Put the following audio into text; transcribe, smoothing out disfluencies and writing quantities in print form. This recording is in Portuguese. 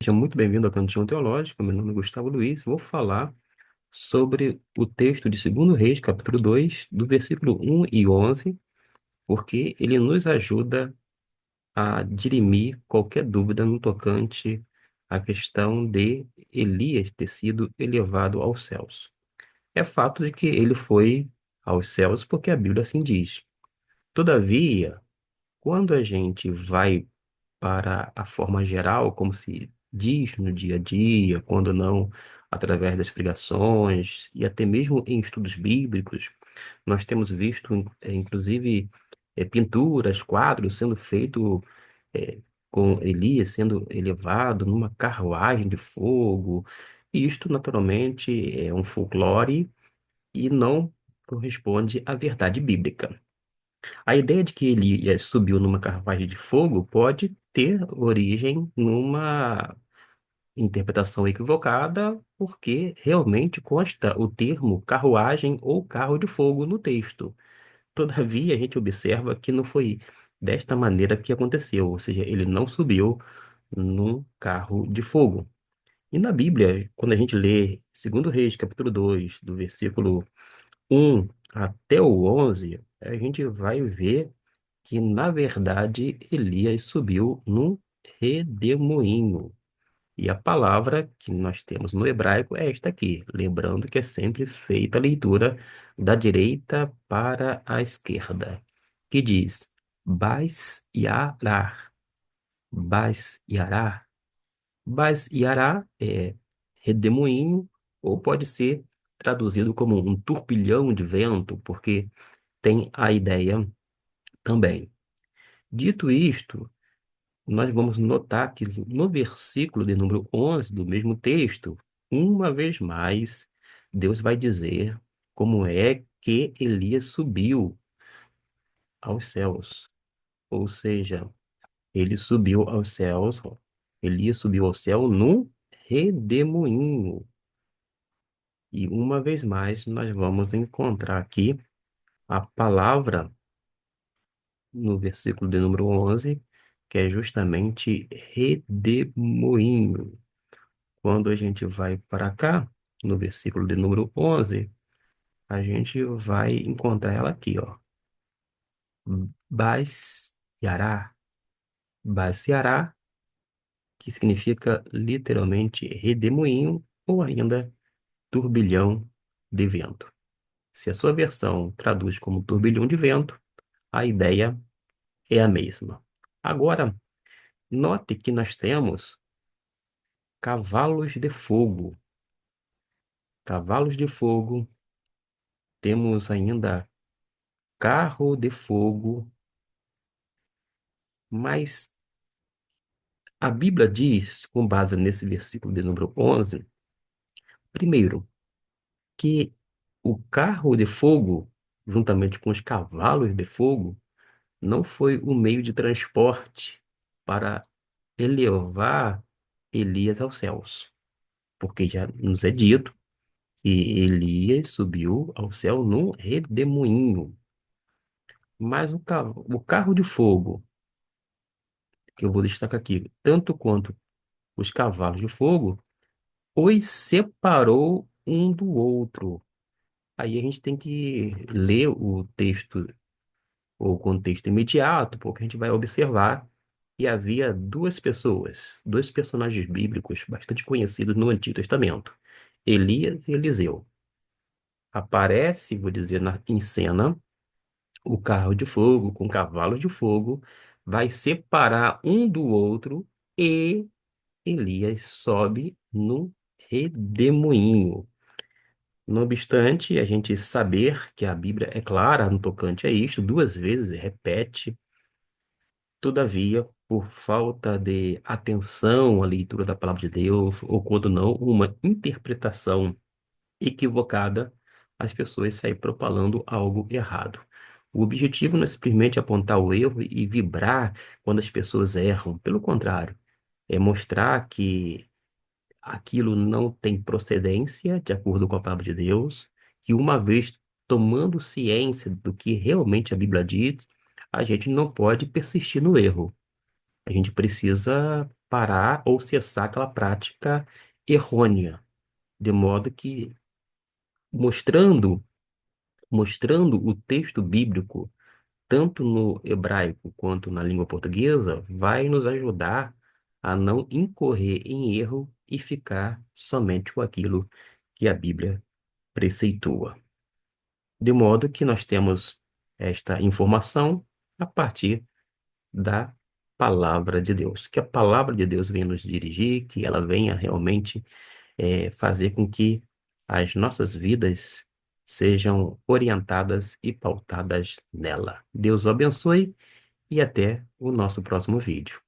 Seja muito bem-vindo ao Cantinho Teológico. Meu nome é Gustavo Luiz. Vou falar sobre o texto de 2 Reis, capítulo 2, do versículo 1 e 11, porque ele nos ajuda a dirimir qualquer dúvida no tocante à questão de Elias ter sido elevado aos céus. É fato de que ele foi aos céus porque a Bíblia assim diz. Todavia, quando a gente vai para a forma geral, como se diz no dia a dia, quando não através das pregações e até mesmo em estudos bíblicos, nós temos visto, inclusive, pinturas, quadros sendo feitos com Elias sendo elevado numa carruagem de fogo. E isto, naturalmente, é um folclore e não corresponde à verdade bíblica. A ideia de que Elias subiu numa carruagem de fogo pode ter origem numa interpretação equivocada, porque realmente consta o termo carruagem ou carro de fogo no texto. Todavia, a gente observa que não foi desta maneira que aconteceu, ou seja, ele não subiu num carro de fogo. E na Bíblia, quando a gente lê 2 Reis, capítulo 2, do versículo 1 até o 11, a gente vai ver que, na verdade, Elias subiu num redemoinho. E a palavra que nós temos no hebraico é esta aqui, lembrando que é sempre feita a leitura da direita para a esquerda, que diz Bais Yará. Bais Yará. Bais Yará é redemoinho, ou pode ser traduzido como um turbilhão de vento, porque tem a ideia também. Dito isto, nós vamos notar que no versículo de número 11 do mesmo texto, uma vez mais, Deus vai dizer como é que Elias subiu aos céus. Ou seja, ele subiu aos céus, Elias subiu ao céu num redemoinho. E uma vez mais, nós vamos encontrar aqui a palavra no versículo de número 11, que é justamente redemoinho. Quando a gente vai para cá, no versículo de número 11, a gente vai encontrar ela aqui, ó. Bas-Yará. Bas-Yará, que significa literalmente redemoinho ou ainda turbilhão de vento. Se a sua versão traduz como turbilhão de vento, a ideia é a mesma. Agora, note que nós temos cavalos de fogo. Cavalos de fogo, temos ainda carro de fogo, mas a Bíblia diz, com base nesse versículo de número 11, primeiro, que o carro de fogo, juntamente com os cavalos de fogo, não foi o meio de transporte para elevar Elias aos céus, porque já nos é dito que Elias subiu ao céu num redemoinho. Mas o carro de fogo, que eu vou destacar aqui, tanto quanto os cavalos de fogo, os separou um do outro. Aí a gente tem que ler o texto, ou o contexto imediato, porque a gente vai observar que havia duas pessoas, dois personagens bíblicos bastante conhecidos no Antigo Testamento, Elias e Eliseu. Aparece, vou dizer, em cena, o carro de fogo com cavalos de fogo, vai separar um do outro e Elias sobe no redemoinho. Não obstante, a gente saber que a Bíblia é clara no tocante a isto, 2 vezes repete, todavia, por falta de atenção à leitura da palavra de Deus, ou quando não, uma interpretação equivocada, as pessoas saem propalando algo errado. O objetivo não é simplesmente apontar o erro e vibrar quando as pessoas erram, pelo contrário, é mostrar que aquilo não tem procedência, de acordo com a palavra de Deus, que uma vez tomando ciência do que realmente a Bíblia diz, a gente não pode persistir no erro. A gente precisa parar ou cessar aquela prática errônea, de modo que mostrando mostrando o texto bíblico tanto no hebraico quanto na língua portuguesa, vai nos ajudar a não incorrer em erro e ficar somente com aquilo que a Bíblia preceitua. De modo que nós temos esta informação a partir da palavra de Deus. Que a palavra de Deus venha nos dirigir, que ela venha realmente fazer com que as nossas vidas sejam orientadas e pautadas nela. Deus o abençoe e até o nosso próximo vídeo.